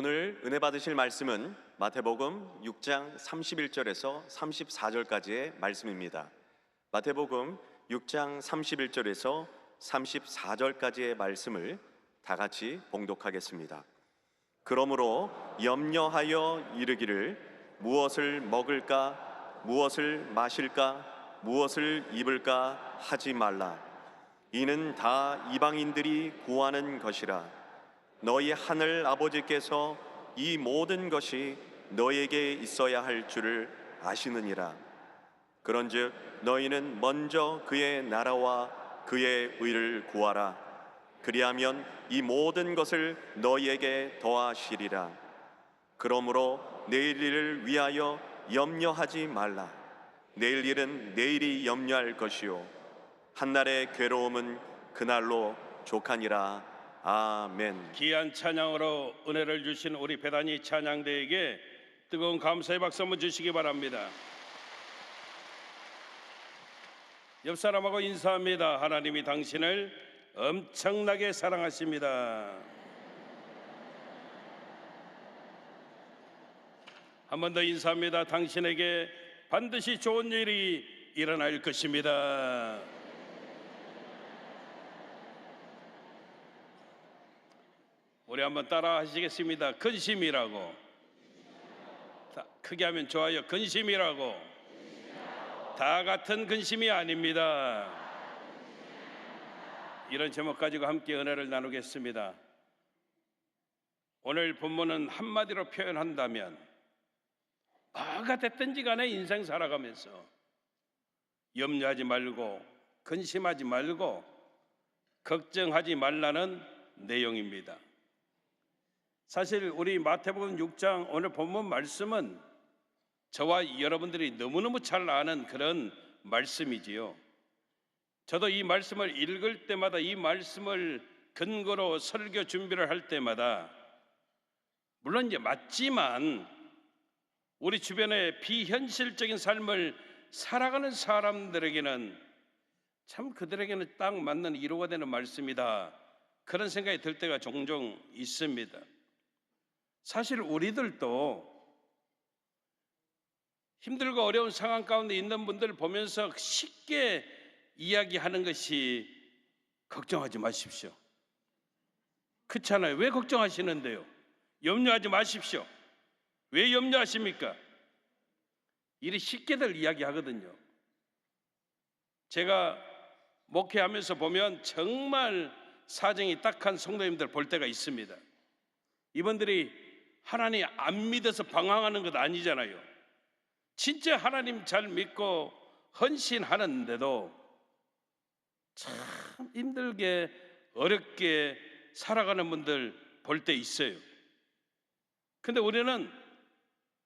오늘 은혜 받으실 말씀은 마태복음 6장 31절에서 34절까지의 말씀입니다. 마태복음 6장 31절에서 34절까지의 말씀을 다 같이 봉독하겠습니다. 그러므로 염려하여 이르기를 무엇을 먹을까, 무엇을 마실까, 무엇을 입을까 하지 말라. 이는 다 이방인들이 구하는 것이라. 너희 하늘 아버지께서 이 모든 것이 너에게 있어야 할 줄을 아시느니라. 그런즉 너희는 먼저 그의 나라와 그의 의를 구하라. 그리하면 이 모든 것을 너희에게 더하시리라. 그러므로 내일 일을 위하여 염려하지 말라. 내일 일은 내일이 염려할 것이요 한날의 괴로움은 그날로 족하니라. 아멘. 귀한 찬양으로 은혜를 주신 우리 베다니 찬양대에게 뜨거운 감사의 박수 한번 주시기 바랍니다. 옆 사람하고 인사합니다. 하나님이 당신을 엄청나게 사랑하십니다. 한 번 더 인사합니다. 당신에게 반드시 좋은 일이 일어날 것입니다. 우리 한번 따라 하시겠습니다. 근심이라고. 크게 하면 좋아요. 근심이라고. 다 같은 근심이 아닙니다. 이런 제목 가지고 함께 은혜를 나누겠습니다. 오늘 본문은 한마디로 표현한다면 뭐가 됐든지 간에 인생 살아가면서 염려하지 말고 근심하지 말고 걱정하지 말라는 내용입니다. 사실 우리 마태복음 6장 오늘 본문 말씀은 저와 여러분들이 너무너무 잘 아는 그런 말씀이지요. 저도 이 말씀을 읽을 때마다, 이 말씀을 근거로 설교 준비를 할 때마다, 물론 이제 맞지만 우리 주변의 비현실적인 삶을 살아가는 사람들에게는 참 그들에게는 딱 맞는 위로가 되는 말씀이다, 그런 생각이 들 때가 종종 있습니다. 사실 우리들도 힘들고 어려운 상황 가운데 있는 분들을 보면서 쉽게 이야기하는 것이 걱정하지 마십시오. 그렇잖아요. 왜 걱정하시는데요? 염려하지 마십시오. 왜 염려하십니까? 이리 쉽게들 이야기하거든요. 제가 목회하면서 보면 정말 사정이 딱한 성도님들 볼 때가 있습니다. 이분들이 하나님 안 믿어서 방황하는 것 아니잖아요. 진짜 하나님 잘 믿고 헌신하는데도 참 힘들게 어렵게 살아가는 분들 볼 때 있어요. 근데 우리는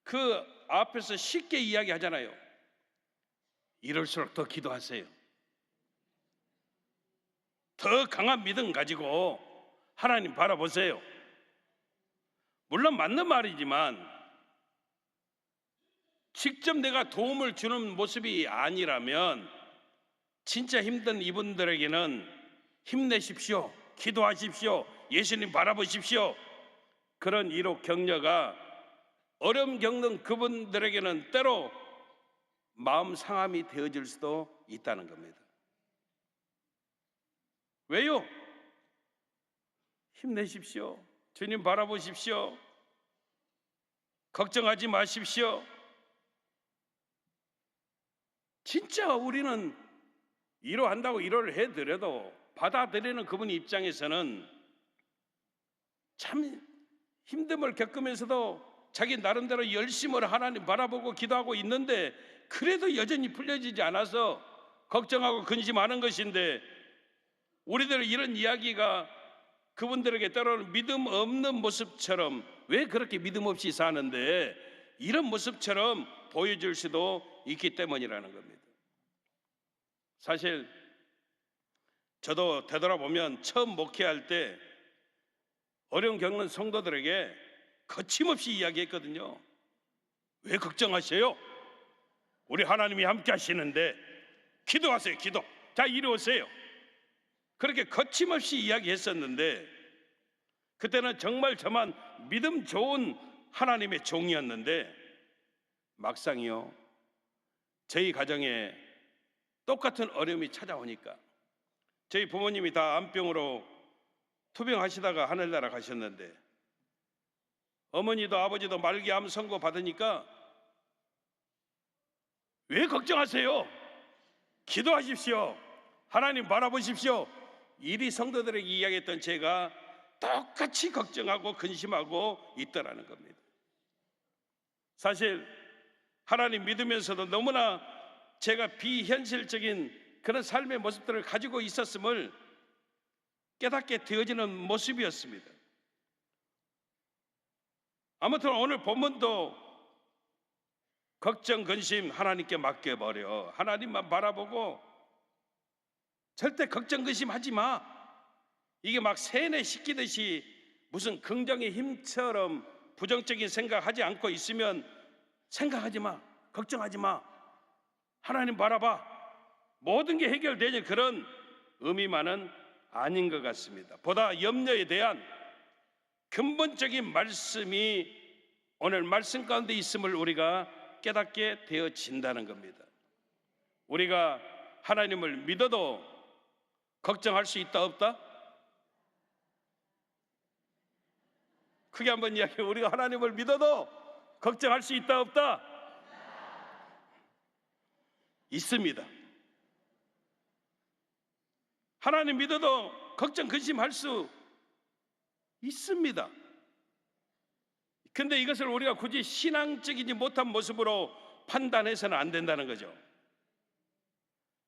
그 앞에서 쉽게 이야기하잖아요. 이럴수록 더 기도하세요. 더 강한 믿음 가지고 하나님 바라보세요. 물론 맞는 말이지만 직접 내가 도움을 주는 모습이 아니라면 진짜 힘든 이분들에게는 힘내십시오, 기도하십시오, 예수님 바라보십시오, 그런 위로 격려가 어려움 겪는 그분들에게는 때로 마음 상함이 되어질 수도 있다는 겁니다. 왜요? 힘내십시오, 주님 바라보십시오, 걱정하지 마십시오. 진짜 우리는 위로한다고 위로를 해드려도 받아들이는 그분 입장에서는 참 힘듦을 겪으면서도 자기 나름대로 열심으로 하나님 바라보고 기도하고 있는데 그래도 여전히 풀려지지 않아서 걱정하고 근심하는 것인데, 우리들 이런 이야기가 그분들에게 때로는 믿음 없는 모습처럼, 왜 그렇게 믿음 없이 사는데 이런 모습처럼 보여질 수도 있기 때문이라는 겁니다. 사실 저도 되돌아보면 처음 목회할 때 어려움 겪는 성도들에게 거침없이 이야기했거든요. 왜 걱정하세요? 우리 하나님이 함께 하시는데 기도하세요. 기도. 자, 이리 오세요. 그렇게 거침없이 이야기했었는데 그때는 정말 저만 믿음 좋은 하나님의 종이었는데 막상이요, 저희 가정에 똑같은 어려움이 찾아오니까 저희 부모님이 다 암병으로 투병하시다가 하늘나라 가셨는데 어머니도 아버지도 말기암 선고 받으니까 왜 걱정하세요? 기도하십시오. 하나님 바라보십시오. 이리 성도들에게 이야기했던 제가 똑같이 걱정하고 근심하고 있더라는 겁니다. 사실 하나님 믿으면서도 너무나 제가 비현실적인 그런 삶의 모습들을 가지고 있었음을 깨닫게 되어지는 모습이었습니다. 아무튼 오늘 본문도 걱정, 근심 하나님께 맡겨버려. 하나님만 바라보고 절대 걱정, 근심하지 마. 이게 막 세뇌시키듯이 무슨 긍정의 힘처럼 부정적인 생각하지 않고 있으면 생각하지 마, 걱정하지 마, 하나님 바라봐, 모든 게 해결되는 그런 의미만은 아닌 것 같습니다. 보다 염려에 대한 근본적인 말씀이 오늘 말씀 가운데 있음을 우리가 깨닫게 되어진다는 겁니다. 우리가 하나님을 믿어도 걱정할 수 있다 없다? 크게 한번 이야기해. 우리가 하나님을 믿어도 걱정할 수 있다 없다? 있습니다. 하나님 믿어도 걱정 근심할 수 있습니다. 근데 이것을 우리가 굳이 신앙적이지 못한 모습으로 판단해서는 안 된다는 거죠.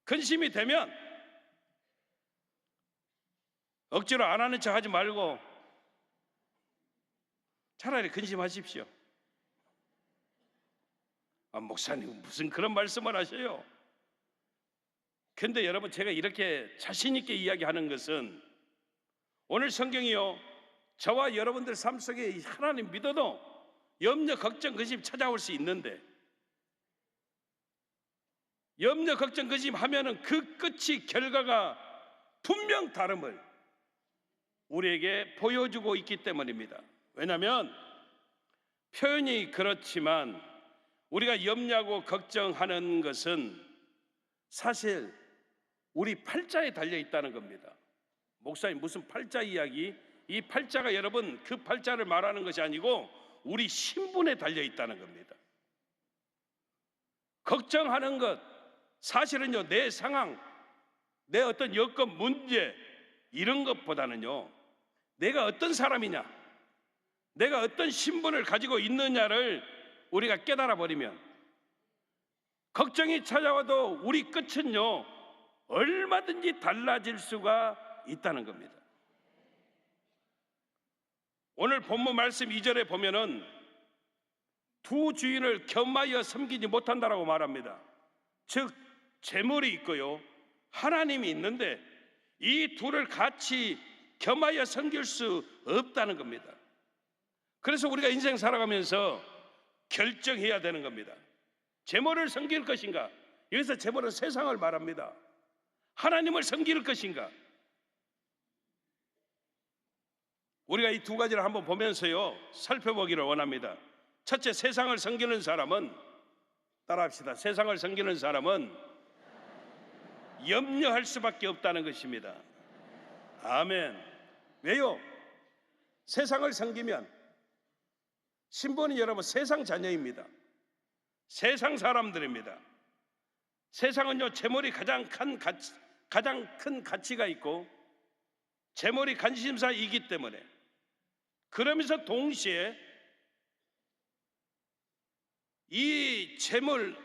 근심이 되면 억지로 안 하는 척 하지 말고 차라리 근심하십시오. 목사님 무슨 그런 말씀을 하셔요? 근데 여러분, 제가 이렇게 자신 있게 이야기하는 것은 오늘 성경이요, 저와 여러분들 삶 속에 하나님 믿어도 염려, 걱정, 근심 찾아올 수 있는데 염려, 걱정, 근심 하면은 그 끝이, 결과가 분명 다름을 우리에게 보여주고 있기 때문입니다. 왜냐하면 표현이 그렇지만 우리가 염려하고 걱정하는 것은 사실 우리 팔자에 달려 있다는 겁니다. 목사님 무슨 팔자 이야기? 이 팔자가 여러분 그 팔자를 말하는 것이 아니고 우리 신분에 달려 있다는 겁니다. 걱정하는 것 사실은요, 내 상황, 내 어떤 여건, 문제 이런 것보다는요, 내가 어떤 사람이냐, 내가 어떤 신분을 가지고 있느냐를 우리가 깨달아 버리면 걱정이 찾아와도 우리 끝은요 얼마든지 달라질 수가 있다는 겁니다. 오늘 본문 말씀 2절에 보면은 두 주인을 겸하여 섬기지 못한다라고 말합니다. 즉 재물이 있고요, 하나님이 있는데 이 둘을 같이 겸하여 섬길 수 없다는 겁니다. 그래서 우리가 인생 살아가면서 결정해야 되는 겁니다. 재물을 섬길 것인가? 여기서 재물은 세상을 말합니다. 하나님을 섬길 것인가? 우리가 이 두 가지를 한번 보면서요 살펴보기를 원합니다. 첫째, 세상을 섬기는 사람은, 따라합시다, 세상을 섬기는 사람은 염려할 수밖에 없다는 것입니다. 아멘. 왜요? 세상을 섬기면 신분이 여러분 세상 자녀입니다. 세상 사람들입니다. 세상은요 재물이 가장 큰 가치가 있고 재물이 관심사이기 때문에, 그러면서 동시에 이 재물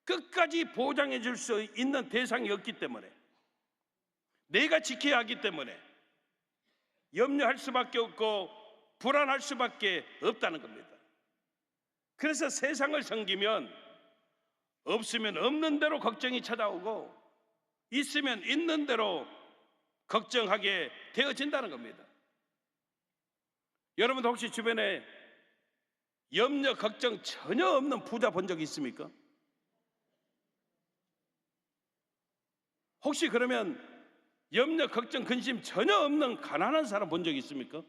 끝까지 보장해 줄 수 있는 대상이 없기 때문에, 내가 지켜야 하기 때문에 염려할 수밖에 없고 불안할 수밖에 없다는 겁니다. 그래서 세상을 섬기면 없으면 없는 대로 걱정이 찾아오고 있으면 있는 대로 걱정하게 되어진다는 겁니다. 여러분도 혹시 주변에 염려, 걱정 전혀 없는 부자 본 적 있습니까? 혹시 그러면 염려, 걱정, 근심 전혀 없는 가난한 사람 본 적 있습니까?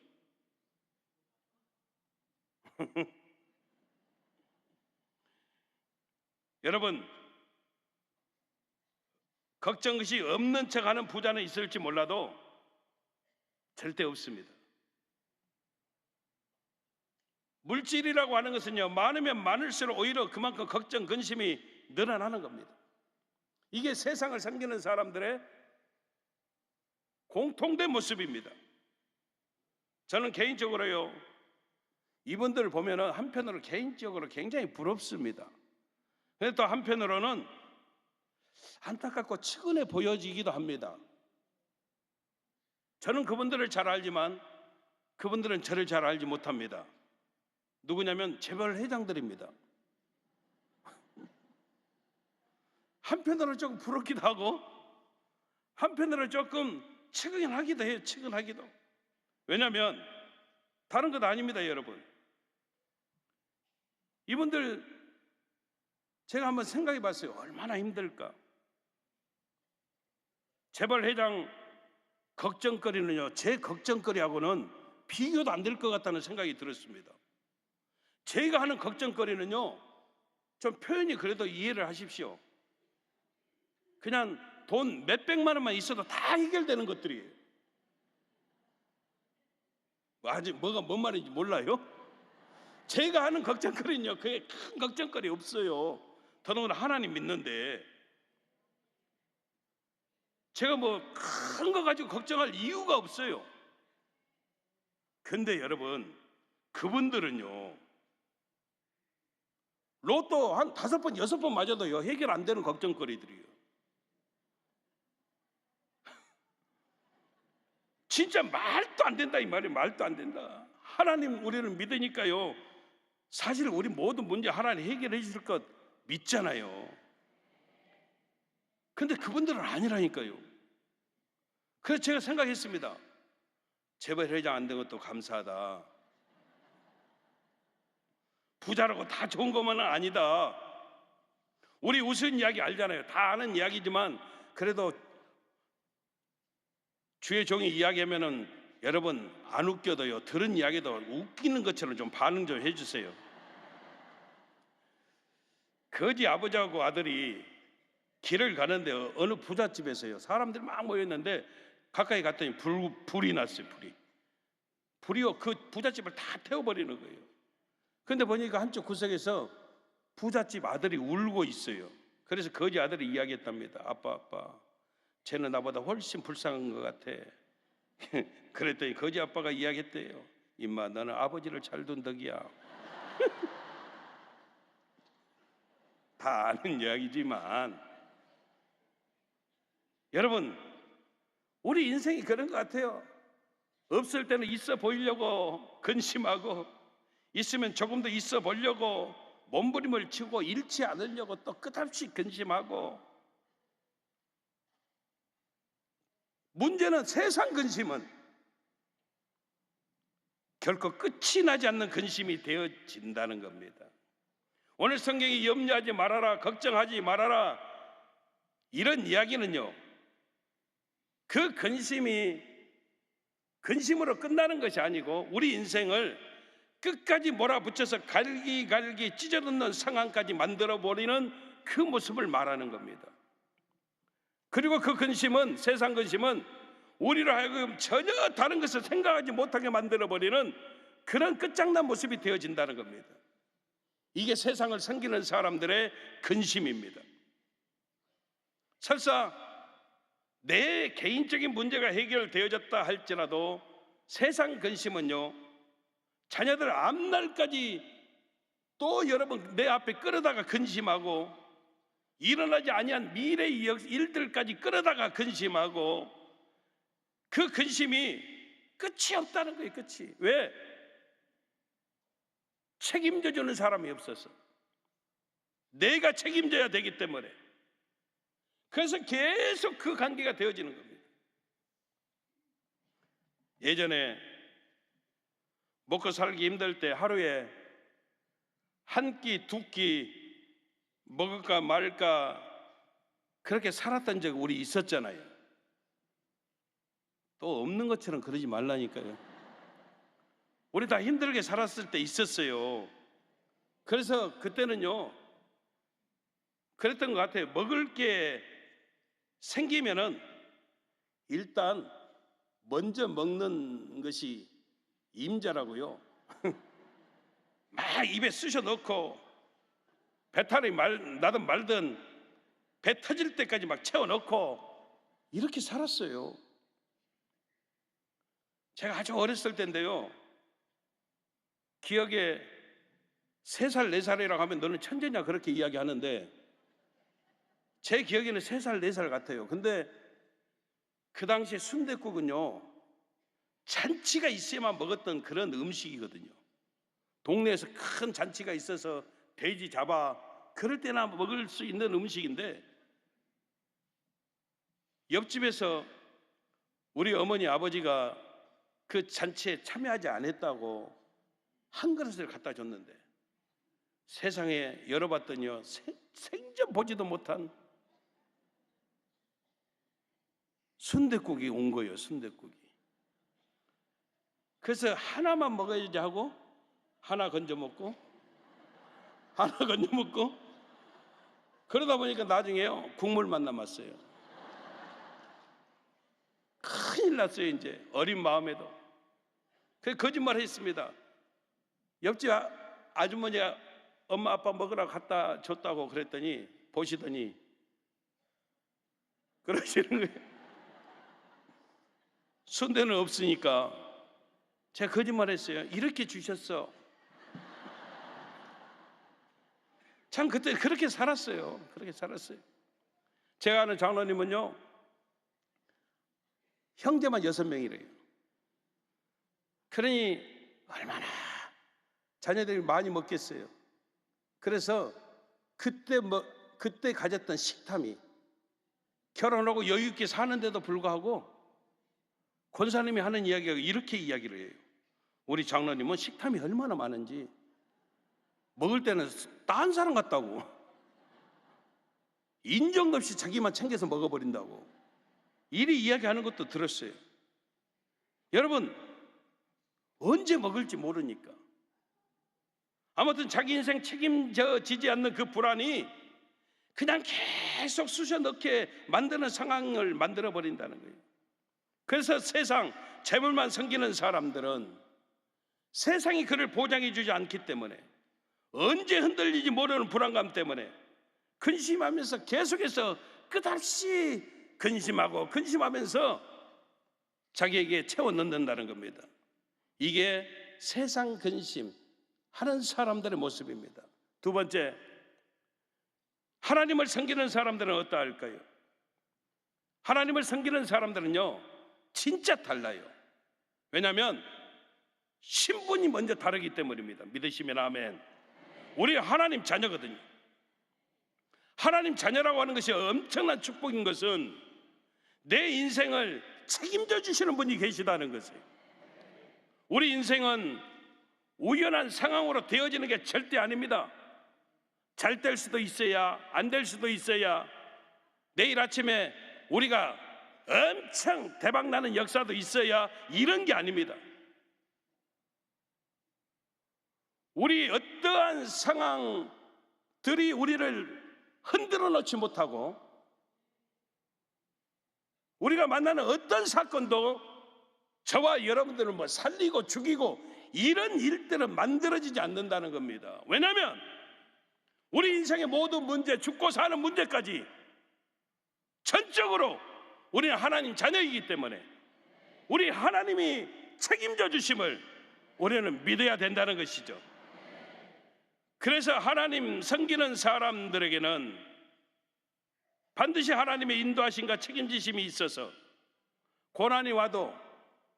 여러분, 걱정것이 없는 척하는 부자는 있을지 몰라도 절대 없습니다. 물질이라고 하는 것은요, 많으면 많을수록 오히려 그만큼 걱정, 근심이 늘어나는 겁니다. 이게 세상을 섬기는 사람들의 공통된 모습입니다. 저는 개인적으로요, 이분들을 보면 한편으로 개인적으로 굉장히 부럽습니다. 그런데 또 한편으로는 안타깝고 측은해 보여지기도 합니다. 저는 그분들을 잘 알지만 그분들은 저를 잘 알지 못합니다. 누구냐면 재벌 회장들입니다. 한편으로 조금 부럽기도 하고 한편으로 조금 측은하기도 해요. 측은하기도. 왜냐하면 다른 것 아닙니다, 여러분. 이분들 제가 한번 생각해 봤어요. 얼마나 힘들까. 재벌 회장 걱정거리는요, 제 걱정거리하고는 비교도 안 될 것 같다는 생각이 들었습니다. 제가 하는 걱정거리는요, 좀 표현이 그래도 이해를 하십시오. 그냥 돈 몇백만 원만 있어도 다 해결되는 것들이에요. 아직 뭐가 뭔 말인지 몰라요? 제가 하는 걱정거리는요, 그게 큰 걱정거리 없어요. 더더구나 하나님 믿는데 제가 뭐 큰 거 가지고 걱정할 이유가 없어요. 근데 여러분, 그분들은요, 로또 한 5번, 6번 맞아도요, 해결 안 되는 걱정거리들이에요. 진짜 말도 안 된다, 이 말이에요. 말도 안 된다. 하나님 우리를 믿으니까요, 사실 우리 모든 문제 하나님 해결해 주실 것 믿잖아요. 근데 그분들은 아니라니까요. 그래서 제가 생각했습니다. 재벌 회장 안 된 것도 감사하다. 부자라고 다 좋은 것만은 아니다. 우리 웃은 이야기 알잖아요. 다 아는 이야기지만 그래도 주의 종이 이야기하면은 여러분 안 웃겨도요, 들은 이야기도 웃기는 것처럼 좀 반응 좀 해주세요. 거지 아버지하고 아들이 길을 가는데 어느 부잣집에서요, 사람들이 막 모였는데 가까이 갔더니 불이 났어요. 불이요, 그 부잣집을 다 태워버리는 거예요. 근데 보니까 한쪽 구석에서 부잣집 아들이 울고 있어요. 그래서 거지 아들이 이야기했답니다. 아빠, 쟤는 나보다 훨씬 불쌍한 것 같아. 그랬더니 거지 아빠가 이야기했대요. 임마, 너는 아버지를 잘 둔 덕이야. 다 아는 이야기지만 여러분, 우리 인생이 그런 것 같아요. 없을 때는 있어 보이려고 근심하고, 있으면 조금 더 있어 보려고 몸부림을 치고 잃지 않으려고 또 끝없이 근심하고. 문제는 세상 근심은 결코 끝이 나지 않는 근심이 되어진다는 겁니다. 오늘 성경이 염려하지 말아라, 걱정하지 말아라, 이런 이야기는요, 그 근심으로 끝나는 것이 아니고 우리 인생을 끝까지 몰아붙여서 갈기갈기 찢어놓는 상황까지 만들어버리는 그 모습을 말하는 겁니다. 그리고 그 근심은, 세상 근심은 우리로 하여금 전혀 다른 것을 생각하지 못하게 만들어버리는 그런 끝장난 모습이 되어진다는 겁니다. 이게 세상을 섬기는 사람들의 근심입니다. 설사 내 개인적인 문제가 해결되어졌다 할지라도 세상 근심은요, 자녀들 앞날까지 또 여러분 내 앞에 끌어다가 근심하고, 일어나지 아니한 미래의 일들까지 끌어다가 근심하고, 그 근심이 끝이 없다는 거예요. 끝이. 왜? 책임져 주는 사람이 없어서. 내가 책임져야 되기 때문에. 그래서 계속 그 관계가 되어지는 겁니다. 예전에 먹고 살기 힘들 때 하루에 한 끼, 두 끼 먹을까 말까 그렇게 살았던 적 우리 있었잖아요. 또 없는 것처럼 그러지 말라니까요. 우리 다 힘들게 살았을 때 있었어요. 그래서 그때는요, 그랬던 것 같아요. 먹을 게 생기면은 일단 먼저 먹는 것이 임자라고요. 막 입에 쑤셔 넣고 배탈이 나든 말든 배 터질 때까지 막 채워 넣고 이렇게 살았어요. 제가 아주 어렸을 때인데요, 기억에 3살, 4살이라고 하면 너는 천재냐 그렇게 이야기하는데 제 기억에는 3살, 4살 같아요. 근데 그 당시에 순댓국은요, 잔치가 있어야만 먹었던 그런 음식이거든요. 동네에서 큰 잔치가 있어서 돼지 잡아 그럴 때나 먹을 수 있는 음식인데, 옆집에서 우리 어머니 아버지가 그 잔치에 참여하지 않았다고 한 그릇을 갖다 줬는데 세상에 열어봤더니요, 생전 보지도 못한 순댓국이 온 거예요. 순댓국이. 그래서 하나만 먹어야지 하고 하나 건져 먹고 하나 건져 먹고 그러다 보니까 나중에요, 국물만 남았어요. 큰일 났어요. 이제 어린 마음에도. 그래서 거짓말 했습니다. 옆집 아주머니가 엄마 아빠 먹으라고 갖다 줬다고 그랬더니 보시더니 그러시는 거예요. 순대는 없으니까 제가 거짓말했어요. 이렇게 주셨어. 참 그때 그렇게 살았어요. 그렇게 살았어요. 제가 아는 장로님은요, 형제만 6명이래요. 그러니 얼마나 자녀들이 많이 먹겠어요. 그래서 그때 가졌던 식탐이, 결혼하고 여유 있게 사는데도 불구하고 권사님이 하는 이야기가 이렇게 이야기를 해요. 우리 장로님은 식탐이 얼마나 많은지 먹을 때는 딴 사람 같다고, 인정 없이 자기만 챙겨서 먹어버린다고 이리 이야기하는 것도 들었어요. 여러분, 언제 먹을지 모르니까 아무튼 자기 인생 책임지지 않는 그 불안이 그냥 계속 쑤셔 넣게 만드는 상황을 만들어 버린다는 거예요. 그래서 세상 재물만 섬기는 사람들은 세상이 그를 보장해 주지 않기 때문에, 언제 흔들리지 모르는 불안감 때문에 근심하면서 계속해서 끝없이 근심하고 근심하면서 자기에게 채워 넣는다는 겁니다. 이게 세상 근심 하는 사람들의 모습입니다. 두 번째, 하나님을 섬기는 사람들은 어떠할까요? 하나님을 섬기는 사람들은요, 진짜 달라요. 왜냐하면 신분이 먼저 다르기 때문입니다. 믿으시면 아멘. 우리 하나님 자녀거든요. 하나님 자녀라고 하는 것이 엄청난 축복인 것은 내 인생을 책임져 주시는 분이 계시다는 것이에요. 우리 인생은 우연한 상황으로 되어지는 게 절대 아닙니다. 잘 될 수도 있어야, 안 될 수도 있어야, 내일 아침에 우리가 엄청 대박나는 역사도 있어야, 이런 게 아닙니다. 우리 어떠한 상황들이 우리를 흔들어 놓지 못하고, 우리가 만나는 어떤 사건도 저와 여러분들을 뭐 살리고 죽이고 이런 일들은 만들어지지 않는다는 겁니다. 왜냐하면 우리 인생의 모든 문제, 죽고 사는 문제까지 전적으로 우리는 하나님 자녀이기 때문에 우리 하나님이 책임져 주심을 우리는 믿어야 된다는 것이죠. 그래서 하나님 섬기는 사람들에게는 반드시 하나님의 인도하심과 책임지심이 있어서 고난이 와도,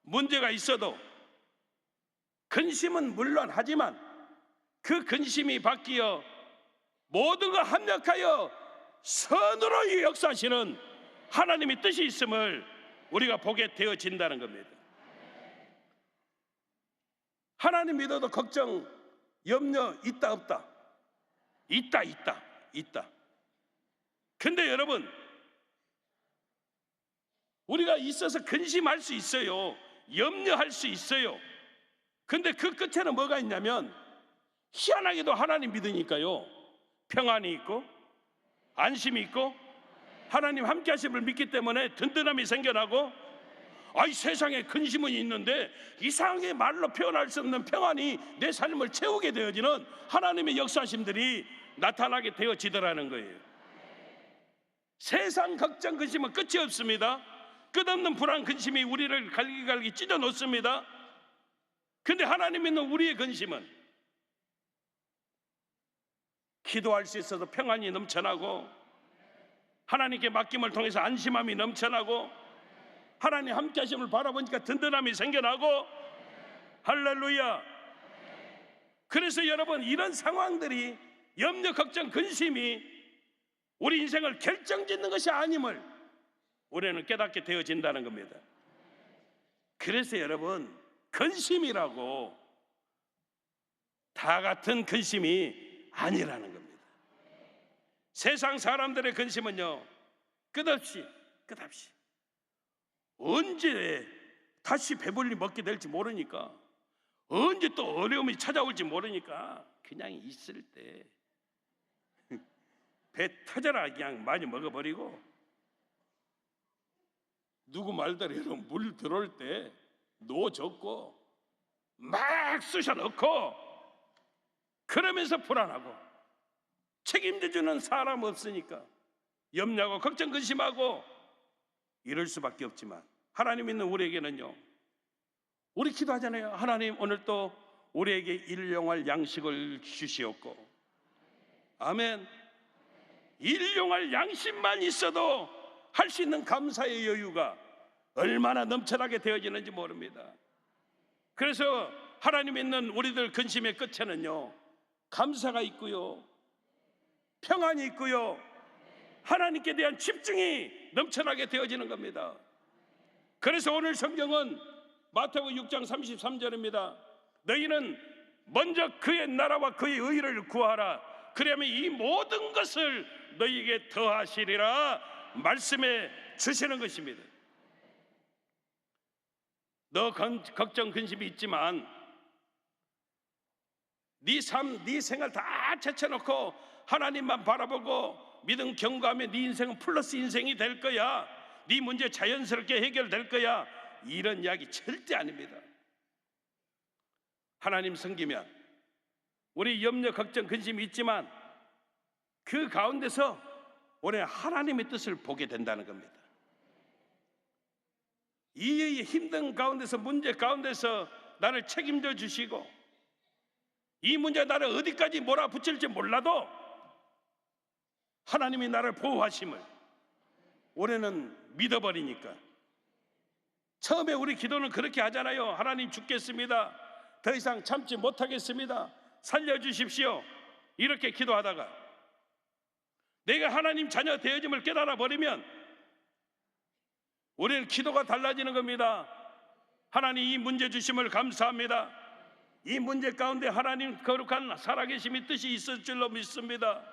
문제가 있어도 근심은 물론 하지만 그 근심이 바뀌어 모두가 합력하여 선으로 역사하시는 하나님의 뜻이 있음을 우리가 보게 되어진다는 겁니다. 하나님 믿어도 걱정, 염려 있다 없다? 있다. 근데 여러분, 우리가 있어서 근심할 수 있어요. 염려할 수 있어요. 근데 그 끝에는 뭐가 있냐면 희한하게도 하나님 믿으니까요, 평안이 있고 안심이 있고 하나님 함께 하심을 믿기 때문에 든든함이 생겨나고, 아이 세상에 근심은 있는데 이상하게 말로 표현할 수 없는 평안이 내 삶을 채우게 되어지는 하나님의 역사심들이 나타나게 되어지더라는 거예요. 세상 걱정 근심은 끝이 없습니다. 끝없는 불안 근심이 우리를 갈기갈기 찢어 놓습니다. 근데 하나님 있는 우리의 근심은 기도할 수 있어서 평안이 넘쳐나고, 하나님께 맡김을 통해서 안심함이 넘쳐나고, 하나님 함께 하심을 바라보니까 든든함이 생겨나고, 할렐루야. 그래서 여러분, 이런 상황들이, 염려, 걱정, 근심이 우리 인생을 결정짓는 것이 아님을 우리는 깨닫게 되어진다는 겁니다. 그래서 여러분, 근심이라고 다 같은 근심이 아니라는 겁니다. 세상 사람들의 근심은요, 끝없이 언제 다시 배불리 먹게 될지 모르니까, 언제 또 어려움이 찾아올지 모르니까 그냥 있을 때 배 터져라 그냥 많이 먹어버리고, 누구 말대로 여러분 물 들어올 때 노 젓고 막 쑤셔 넣고, 그러면서 불안하고 책임져주는 사람 없으니까 염려하고 걱정 근심하고 이럴 수밖에 없지만, 하나님 믿는 우리에게는요, 우리 기도하잖아요. 하나님 오늘 또 우리에게 일용할 양식을 주시옵고, 아멘. 일용할 양식만 있어도 할 수 있는 감사의 여유가 얼마나 넘쳐나게 되어지는지 모릅니다. 그래서 하나님 있는 우리들 근심의 끝에는요, 감사가 있고요, 평안이 있고요, 하나님께 대한 집중이 넘쳐나게 되어지는 겁니다. 그래서 오늘 성경은 마태복음 6장 33절입니다. 너희는 먼저 그의 나라와 그의 의를 구하라. 그러면 이 모든 것을 너희에게 더하시리라 말씀해 주시는 것입니다. 너 걱정 근심이 있지만 네 삶, 네 생활 다 제쳐놓고 하나님만 바라보고 믿음 경고하며 네 인생은 플러스 인생이 될 거야, 네 문제 자연스럽게 해결될 거야, 이런 이야기 절대 아닙니다. 하나님 섬기면 우리 염려 걱정 근심이 있지만 그 가운데서 우리는 하나님의 뜻을 보게 된다는 겁니다. 이 힘든 가운데서, 문제 가운데서 나를 책임져 주시고, 이 문제 나를 어디까지 몰아붙일지 몰라도 하나님이 나를 보호하심을 우리는 믿어버리니까. 처음에 우리 기도는 그렇게 하잖아요. 하나님 죽겠습니다, 더 이상 참지 못하겠습니다, 살려주십시오, 이렇게 기도하다가 내가 하나님 자녀 되어짐을 깨달아 버리면 우리는 기도가 달라지는 겁니다. 하나님 이 문제 주심을 감사합니다. 이 문제 가운데 하나님 거룩한 살아계심이 뜻이 있을 줄로 믿습니다.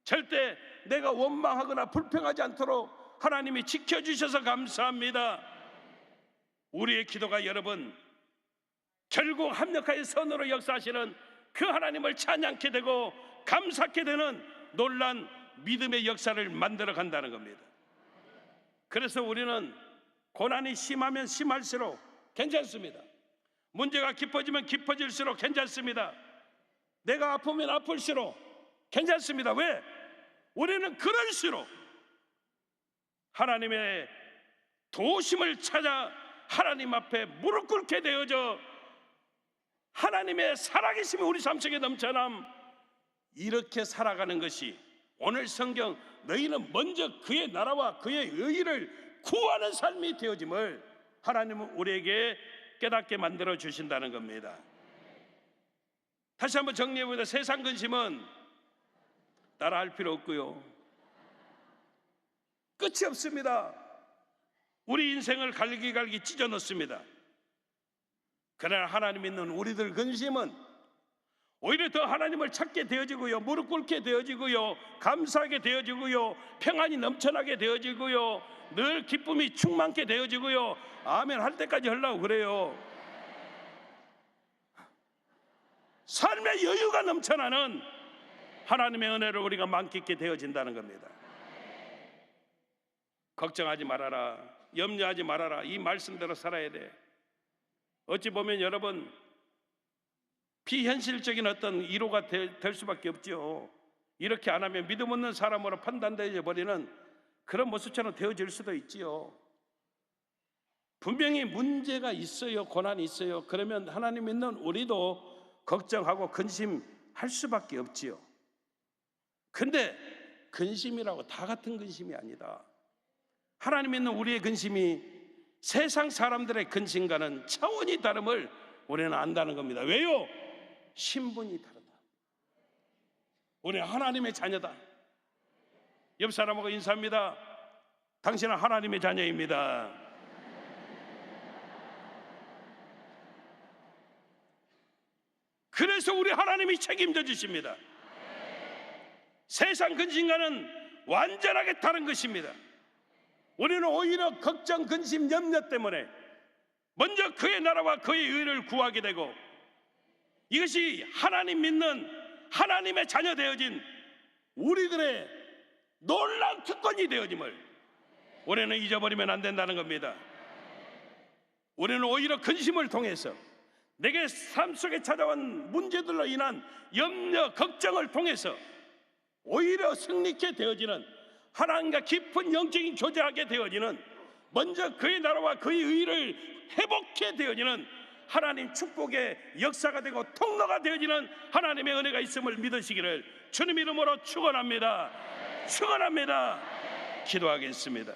절대 내가 원망하거나 불평하지 않도록 하나님이 지켜주셔서 감사합니다. 우리의 기도가 여러분 결국 합력하여 선으로 역사하시는 그 하나님을 찬양케 되고 감사케 되는 놀란 믿음의 역사를 만들어 간다는 겁니다. 그래서 우리는 고난이 심하면 심할수록 괜찮습니다. 문제가 깊어지면 깊어질수록 괜찮습니다. 내가 아프면 아플수록 괜찮습니다. 왜? 우리는 그럴수록 하나님의 도심을 찾아 하나님 앞에 무릎 꿇게 되어져 하나님의 살아계심이 우리 삶 속에 넘쳐남, 이렇게 살아가는 것이 오늘 성경 너희는 먼저 그의 나라와 그의 의를 구하는 삶이 되어짐을 하나님은 우리에게 깨닫게 만들어 주신다는 겁니다. 다시 한번 정리해보자. 세상 근심은 따라할 필요 없고요, 끝이 없습니다. 우리 인생을 갈기갈기 찢어 놓습니다. 그러나 하나님 믿는 우리들 근심은 오히려 더 하나님을 찾게 되어지고요, 무릎 꿇게 되어지고요, 감사하게 되어지고요, 평안이 넘쳐나게 되어지고요, 늘 기쁨이 충만케 되어지고요, 아멘 할 때까지 하려고 그래요. 삶의 여유가 넘쳐나는 하나님의 은혜를 우리가 만끽하게 되어진다는 겁니다. 걱정하지 말아라, 염려하지 말아라, 이 말씀대로 살아야 돼. 어찌 보면 여러분 비현실적인 어떤 위로가 될 수밖에 없죠. 이렇게 안 하면 믿음 없는 사람으로 판단되어 버리는 그런 모습처럼 되어질 수도 있지요. 분명히 문제가 있어요, 고난이 있어요. 그러면 하나님 믿는 우리도 걱정하고 근심할 수밖에 없지요. 근데 근심이라고 다 같은 근심이 아니다. 하나님 믿는 우리의 근심이 세상 사람들의 근심과는 차원이 다름을 우리는 안다는 겁니다. 왜요? 신분이 다르다. 우리는 하나님의 자녀다. 옆 사람하고 인사합니다. 당신은 하나님의 자녀입니다. 그래서 우리 하나님이 책임져 주십니다. 세상 근심과는 완전하게 다른 것입니다. 우리는 오히려 걱정, 근심, 염려 때문에 먼저 그의 나라와 그의 의를 구하게 되고, 이것이 하나님 믿는 하나님의 자녀 되어진 우리들의 놀라운 특권이 되어짐을 우리는 잊어버리면 안 된다는 겁니다. 우리는 오히려 근심을 통해서, 내게 삶 속에 찾아온 문제들로 인한 염려, 걱정을 통해서 오히려 승리케 되어지는, 하나님과 깊은 영적인 교제하게 되어지는, 먼저 그의 나라와 그의 의를 회복해 되어지는 하나님 축복의 역사가 되고 통로가 되어지는 하나님의 은혜가 있음을 믿으시기를 주님 이름으로 축원합니다. 축원합니다. 기도하겠습니다.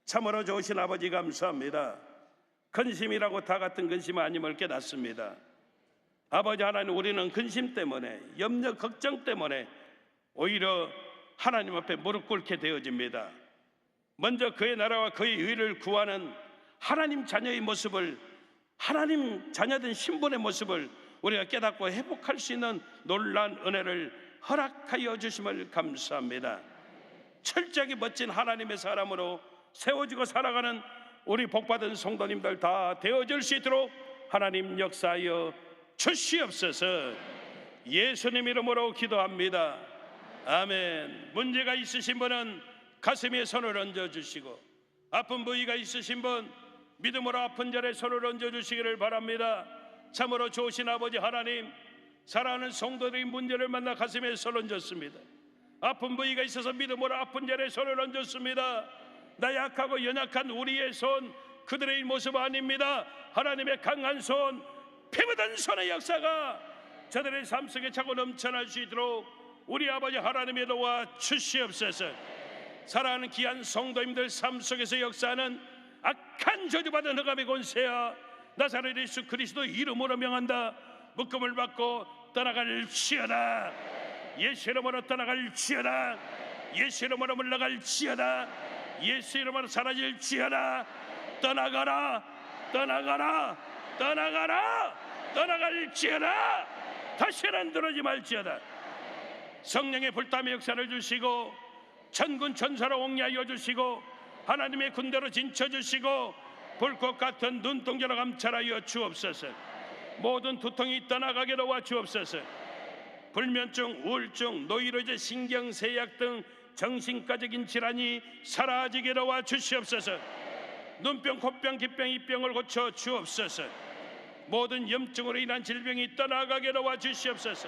참으로 좋으신 아버지 감사합니다. 근심이라고 다 같은 근심 아님을 깨닫습니다. 아버지 하나님, 우리는 근심 때문에, 염려, 걱정 때문에 오히려 하나님 앞에 무릎 꿇게 되어집니다. 먼저 그의 나라와 그의 의를 구하는 하나님 자녀의 모습을, 하나님 자녀된 신분의 모습을 우리가 깨닫고 회복할 수 있는 놀라운 은혜를 허락하여 주심을 감사합니다. 철저하게 멋진 하나님의 사람으로 세워지고 살아가는 우리 복받은 성도님들 다 되어질 수 있도록 하나님 역사하여 주시옵소서. 예수님 이름으로 기도합니다. 아멘. 문제가 있으신 분은 가슴에 손을 얹어주시고, 아픈 부위가 있으신 분 믿음으로 아픈 자리에 손을 얹어주시기를 바랍니다. 참으로 좋으신 아버지 하나님, 사랑하는 성도들의 문제를 만나 가슴에 손을 얹었습니다. 아픈 부위가 있어서 믿음으로 아픈 자리에 손을 얹었습니다. 나 약하고 연약한 우리의 손, 그들의 모습 아닙니다. 하나님의 강한 손, 피 묻은 손의 역사가 저들의 삶 속에 차고 넘쳐날 수 있도록 우리 아버지 하나님의 도와 주시옵소서. 사랑하는 귀한 성도님들 삶 속에서 역사하는 악한 저주받은 흑암의 권세야, 나사렛 예수 그리스도 이름으로 명한다. 묶음을 받고 떠나갈지어다. 예수 이름으로 떠나갈지어다. 예수 이름으로 물러갈지어다. 예수 이름으로 사라질지어다. 떠나가라, 떠나가라, 떠나가라, 떠나갈지어다. 다시는 들어오지 말지어다. 성령의 불담의 역사를 주시고, 천군 천사로 옹리하여 주시고, 하나님의 군대로 진쳐주시고, 불꽃 같은 눈동자로 감찰하여 주옵소서. 모든 두통이 떠나가게 도와 주옵소서. 불면증, 우울증, 노이로제, 신경쇠약 등 정신과적인 질환이 사라지게 도와 주시옵소서. 눈병, 콧병, 기병, 이병을 고쳐 주옵소서. 모든 염증으로 인한 질병이 떠나가게 도와 주시옵소서.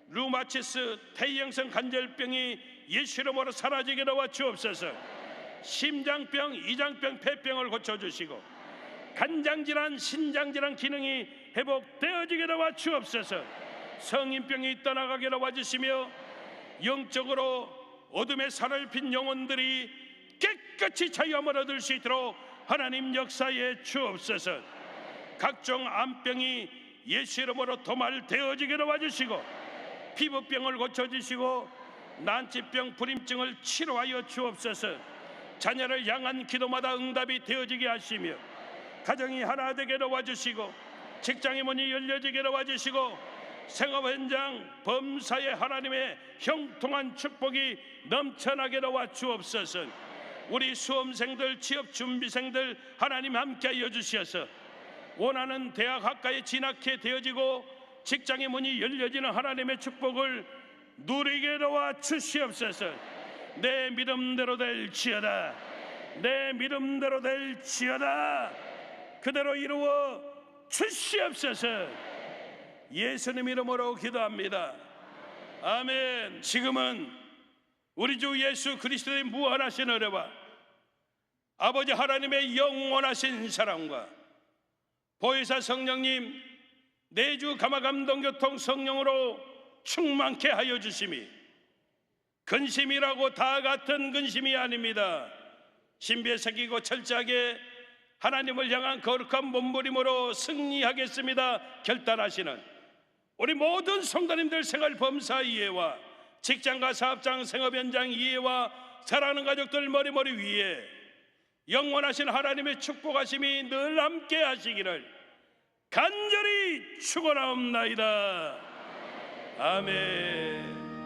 루마티스, 태형성 관절병이 예수 이름으로 사라지게 도와 주옵소서. 심장병, 이장병, 폐병을 고쳐주시고, 간장질환, 신장질환 기능이 회복되어지게 도와 주옵소서. 성인병이 떠나가게 도와주시며, 영적으로 어둠의 살을 핀 영혼들이 깨끗이 자유함을 얻을 수 있도록 하나님 역사에 주옵소서. 각종 암병이 예수 이름으로 도말되어지게 도와주시고, 피부병을 고쳐주시고, 난치병, 불임증을 치료하여 주옵소서. 자녀를 향한 기도마다 응답이 되어지게 하시며, 가정이 하나 되게 도와주시고, 직장의 문이 열려지게 도와주시고, 생업 현장 범사에 하나님의 형통한 축복이 넘쳐나게 도와주옵소서. 우리 수험생들, 취업 준비생들 하나님 함께 하여 주시어서 원하는 대학 학과에 진학해 되어지고 직장의 문이 열려지는 하나님의 축복을 누리게 도와 주시옵소서. 내 믿음대로 될지어다. 내 믿음대로 될지어다. 그대로 이루어 주시옵소서. 예수님 이름으로 기도합니다. 아멘. 지금은 우리 주 예수 그리스도의 무한하신 은혜와 아버지 하나님의 영원하신 사랑과 보혜사 성령님 내주 감화감동교통 성령으로 충만케 하여 주심이 근심이라고 다 같은 근심이 아닙니다. 신비에 새기고 철저하게 하나님을 향한 거룩한 몸부림으로 승리하겠습니다 결단하시는 우리 모든 성도님들 생활 범사 이해와 직장과 사업장 생업 현장 이해와 사랑하는 가족들 머리머리 위에 영원하신 하나님의 축복하심이 늘 함께 하시기를 간절히 축원하옵나이다. 아멘.